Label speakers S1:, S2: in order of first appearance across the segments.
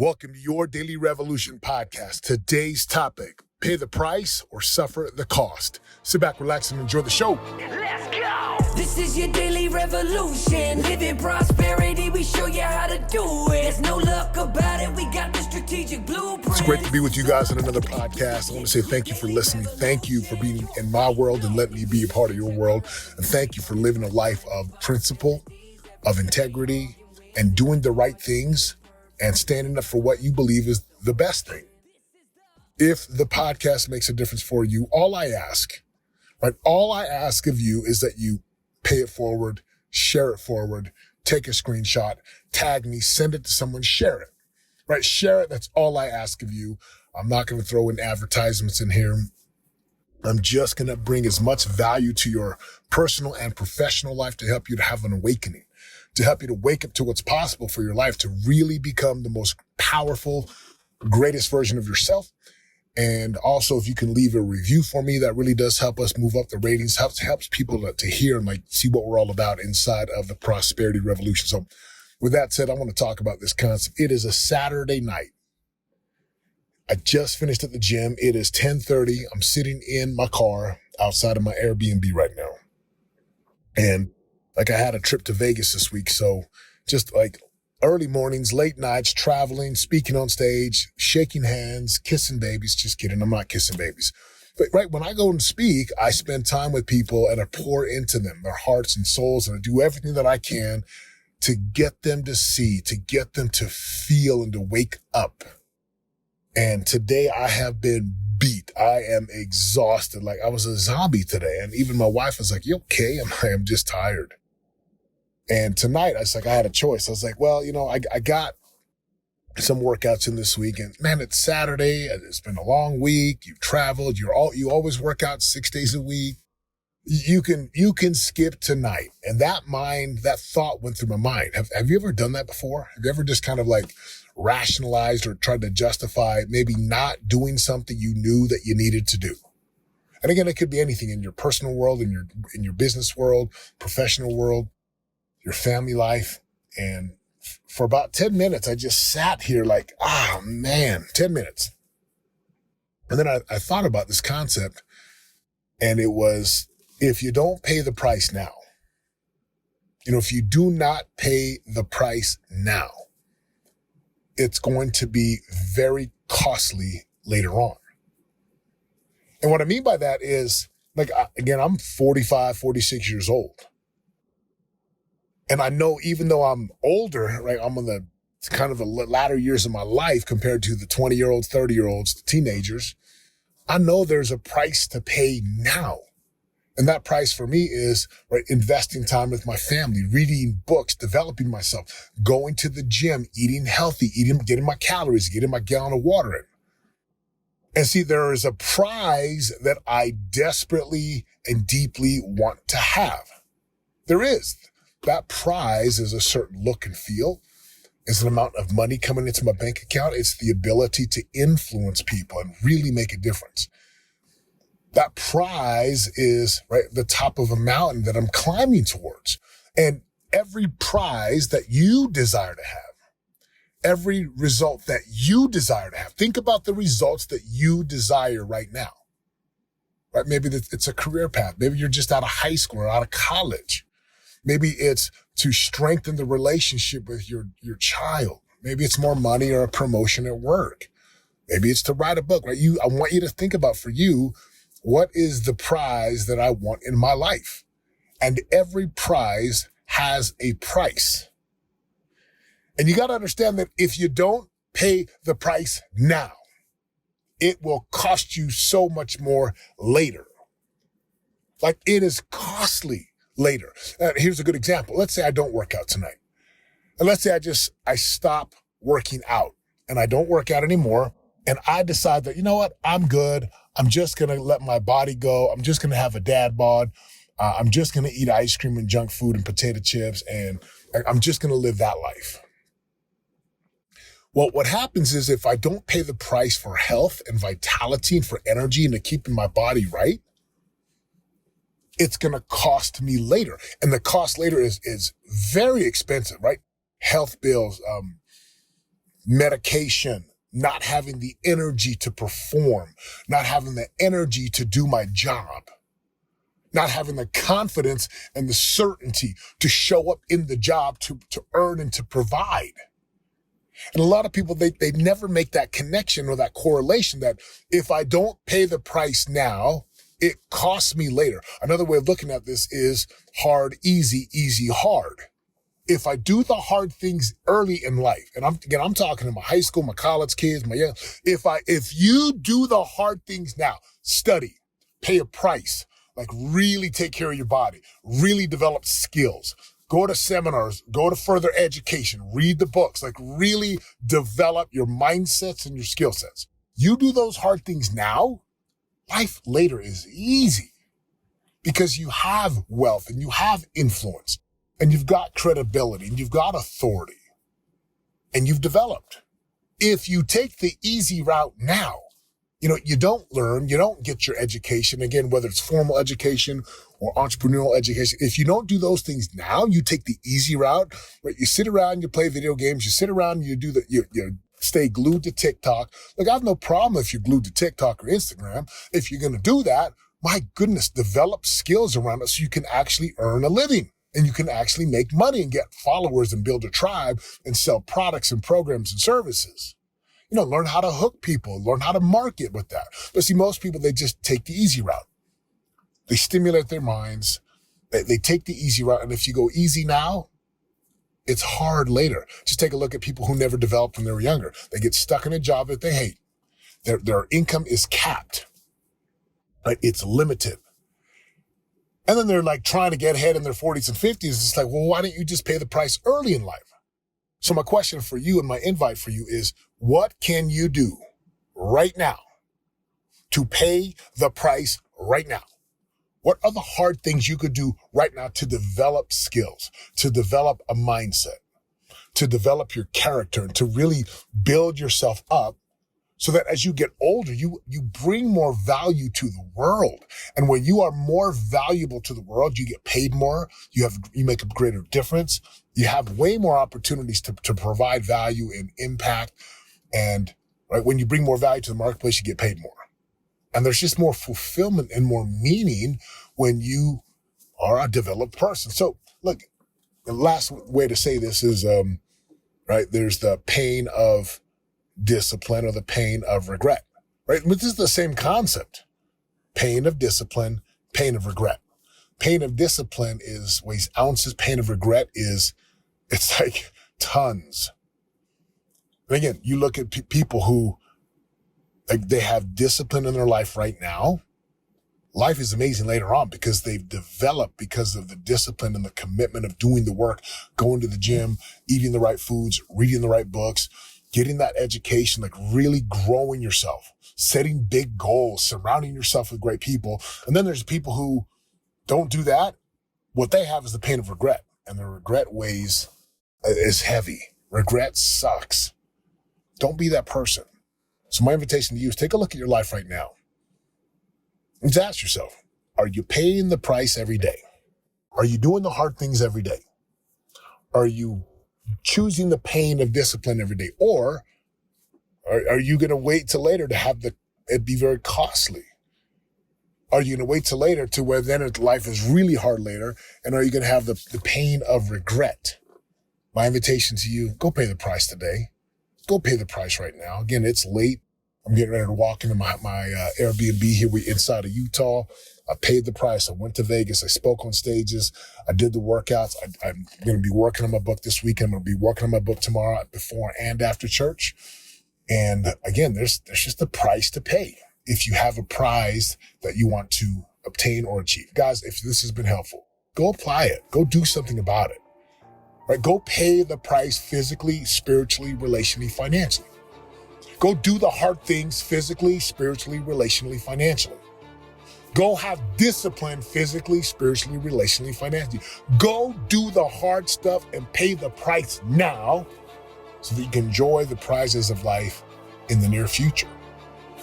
S1: Welcome to your Daily Revolution podcast. Today's topic, pay the price or suffer the cost. Sit back, relax, and enjoy the show.
S2: Let's go! This is your Daily Revolution. Living prosperity, we show you how to do it. There's no luck about it, we got the strategic blueprint.
S1: It's great to be with you guys on another podcast. I want to say thank you for listening. Thank you for being in my world and letting me be a part of your world. And thank you for living a life of principle, of integrity, and doing the right things and standing up for what you believe is the best thing. If the podcast makes a difference for you, all I ask of you is that you pay it forward, share it forward, take a screenshot, tag me, send it to someone, share it, right? Share it. That's all I ask of you. I'm not going to throw in advertisements in here. I'm just going to bring as much value to your personal and professional life to help you to have an awakening, to help you to wake up to what's possible for your life, to really become the most powerful, greatest version of yourself. And also, if you can leave a review for me, that really does help us move up the ratings, helps people to hear and see what we're all about inside of the prosperity revolution. So with that said, I want to talk about this concept. It is a Saturday night. I just finished at the gym. It is 10:30. I'm sitting in my car outside of my Airbnb right now. And I had a trip to Vegas this week. So just early mornings, late nights, traveling, speaking on stage, shaking hands, kissing babies. Just kidding. I'm not kissing babies. But right when I go and speak, I spend time with people and I pour into them, their hearts and souls, and I do everything that I can to get them to see, to get them to feel and to wake up. And today I have been beat. I am exhausted. I was a zombie today. And even my wife was like, "You okay?" And I am just tired. And tonight I had a choice. I was like, well, I got some workouts in this week, and man, it's Saturday. It's been a long week. You've traveled. You always work out 6 days a week. You can skip tonight. And that thought went through my mind. Have you ever done that before? Have you ever just rationalized or tried to justify maybe not doing something you knew that you needed to do? And again, it could be anything in your personal world, in your business world, professional world, your family life. And for about 10 minutes, I just sat here 10 minutes. And then I thought about this concept, and it was, if you don't pay the price now, if you do not pay the price now, it's going to be very costly later on. And what I mean by that is, again, I'm 45, 46 years old. And I know even though I'm older, I'm on the latter years of my life compared to the 20-year-olds, 30-year-olds, the teenagers, I know there's a price to pay now. And that price for me is investing time with my family, reading books, developing myself, going to the gym, eating healthy, getting my calories, getting my gallon of water in. And see, there is a prize that I desperately and deeply want to have. There is. That prize is a certain look and feel. It's an amount of money coming into my bank account. It's the ability to influence people and really make a difference. That prize is the top of a mountain that I'm climbing towards. And every prize that you desire to have, every result that you desire to have, think about the results that you desire right now. Maybe it's a career path. Maybe you're just out of high school or out of college. Maybe it's to strengthen the relationship with your child. Maybe it's more money or a promotion at work. Maybe it's to write a book. I want you to think about, for you, what is the prize that I want in my life? And every prize has a price. And you got to understand that if you don't pay the price now, it will cost you so much more later. It is costly later. Here's a good example. Let's say I don't work out tonight. And let's say I stop working out and I don't work out anymore. And I decide that, you know what? I'm good. I'm just going to let my body go. I'm just going to have a dad bod. I'm just going to eat ice cream and junk food and potato chips. And I'm just going to live that life. Well, what happens is, if I don't pay the price for health and vitality and for energy and to keeping my body right, it's going to cost me later. And the cost later is very expensive, right? Health bills, medication, not having the energy to perform, not having the energy to do my job, not having the confidence and the certainty to show up in the job to earn and to provide. And a lot of people, they never make that connection or that correlation that if I don't pay the price now, it costs me later. Another way of looking at this is hard, easy, easy, hard. If I do the hard things early in life, and I'm talking to my high school, my college kids, if you do the hard things now, study, pay a price, like really take care of your body, really develop skills, go to seminars, go to further education, read the books, like really develop your mindsets and your skill sets. You do those hard things now, life later is easy because you have wealth and you have influence. And you've got credibility and you've got authority and you've developed. If you take the easy route now, you don't learn, you don't get your education. Again, whether it's formal education or entrepreneurial education, if you don't do those things now, you take the easy route, right? You sit around, you play video games, you sit around, you stay glued to TikTok. Look, I have no problem if you're glued to TikTok or Instagram. If you're going to do that, my goodness, develop skills around it so you can actually earn a living. And you can actually make money and get followers and build a tribe and sell products and programs and services. Learn how to hook people, learn how to market with that. But see, most people, they just take the easy route. They stimulate their minds. They take the easy route. And if you go easy now, it's hard later. Just take a look at people who never developed when they were younger. They get stuck in a job that they hate. Their income is capped, right? It's limited. And then they're like trying to get ahead in their 40s and 50s. It's like, well, why don't you just pay the price early in life? So my question for you and my invite for you is, what can you do right now to pay the price right now? What are the hard things you could do right now to develop skills, to develop a mindset, to develop your character, and to really build yourself up so that as you get older, you bring more value to the world. And when you are more valuable to the world, you get paid more, you make a greater difference, you have way more opportunities to provide value and impact. And right, when you bring more value to the marketplace, you get paid more. And there's just more fulfillment and more meaning when you are a developed person. So look, the last way to say this is, right, there's the pain of discipline or the pain of regret, right? But this is the same concept. Pain of discipline, pain of regret. Pain of discipline weighs ounces. Pain of regret it's like tons. And again, you look at people who, like, they have discipline in their life right now. Life is amazing later on because they've developed because of the discipline and the commitment of doing the work, going to the gym, eating the right foods, reading the right books, getting that education, like really growing yourself, setting big goals, surrounding yourself with great people. And then there's people who don't do that. What they have is the pain of regret, and the regret is heavy. Regret sucks. Don't be that person. So my invitation to you is take a look at your life right now. And just ask yourself, are you paying the price every day? Are you doing the hard things every day? Are you choosing the pain of discipline every day? Or are you going to wait till later to have it be very costly? Are you going to wait till later to where then life is really hard later? And are you going to have the pain of regret? My invitation to you, go pay the price today. Go pay the price right now. Again, it's late. I'm getting ready to walk into my Airbnb here. We're inside of Utah. I paid the price. I went to Vegas. I spoke on stages. I did the workouts. I'm going to be working on my book this week. I'm going to be working on my book tomorrow before and after church. And again, there's just a price to pay if you have a prize that you want to obtain or achieve. Guys, if this has been helpful, go apply it. Go do something about it. Right? Go pay the price physically, spiritually, relationally, financially. Go do the hard things physically, spiritually, relationally, financially. Go have discipline physically, spiritually, relationally, financially. Go do the hard stuff and pay the price now so that you can enjoy the prizes of life in the near future.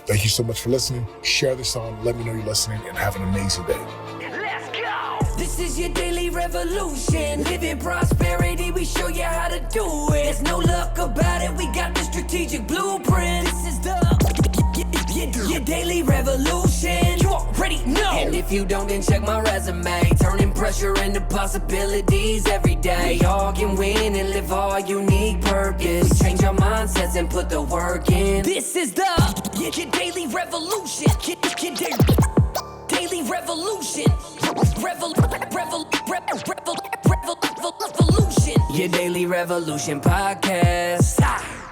S1: Thank you so much for listening. Share this on. Let me know you're listening and have an amazing day.
S2: Let's go! This is your daily revolution. Live in prosperity, we show you how to do it. There's no luck about it, we got the strategic If you don't, then check my resume. Turning pressure into possibilities every day. We all can win and live our unique purpose. We change our mindsets and put the work in. This is the your daily revolution. Daily revolution. Revolution. Your daily revolution podcast.